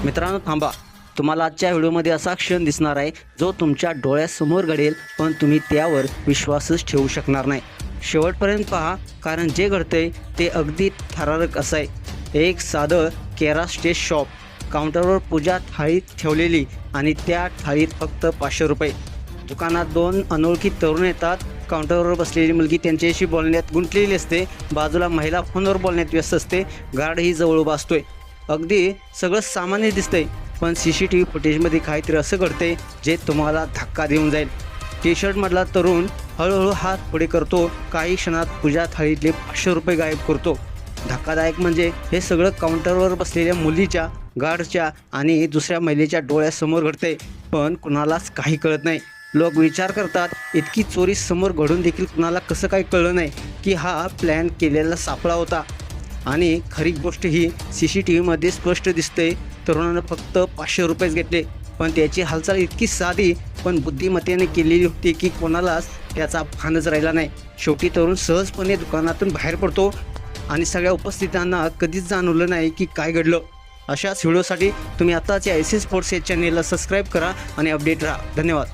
मित्रांनो थांबा, तुम्हाला आजच्या व्हिडिओमध्ये असा क्षण दिसणार आहे जो तुमच्या डोळ्यासमोर घडेल, पण तुम्ही त्यावर विश्वासच ठेवू शकणार नाही. शेवटपर्यंत पहा, कारण जे घडतंय ते अगदी थरारक असं आहे. एक साधं केरा स्टेज शॉप, काउंटरवर पूजा थाळी ठेवलेली आणि त्या थाळीत फक्त 500 रुपये. दुकानात 2 अनोळखी तरुण येतात. काउंटरवर बसलेली मुलगी त्यांच्याशी बोलण्यात गुंतलेली असते. बाजूला महिला फोनवर बोलण्यात व्यस्त असते. गार्डही जवळ उभा असतोय. अगदी सगळं सामान्य दिसतंय, पण CCTV फुटेजमध्ये काहीतरी असं घडतंय जे तुम्हाला धक्का देऊन जाईल. टी-शर्टमधला तरुण हळूहळू हात पुढे करतो. काही क्षणात पूजा थाळीतले 500 रुपये गायब करतो. धक्कादायक म्हणजे हे सगळं काउंटरवर बसलेल्या मुलीच्या, गार्डच्या आणि दुसऱ्या महिलेच्या डोळ्यासमोर घडतंय, पण कुणालाच काही कळत नाही. लोक विचार करतात, इतकी चोरी समोर घडून देखील कुणाला कसं काही कळलं नाही की हा प्लॅन केलेला सापळा होता. आणि खरी गोष्ट ही CCTVमध्ये स्पष्ट दिसते. तरुणानं फक्त 500 रुपयेच घेतले, पण त्याची हालचाल इतकी साधी पण बुद्धिमत्तेने केलेली होती की कोणालाच त्याचा भानच राहिला नाही. शेवटी तरुण सहजपणे दुकानातून बाहेर पडतो आणि सगळ्या उपस्थितांना कधीच जाणवलं नाही की काय घडलं. अशाच व्हिडिओसाठी तुम्ही आताच या SS स्पोर्ट्स या चॅनेलला सबस्क्राईब करा आणि अपडेट राहा. धन्यवाद.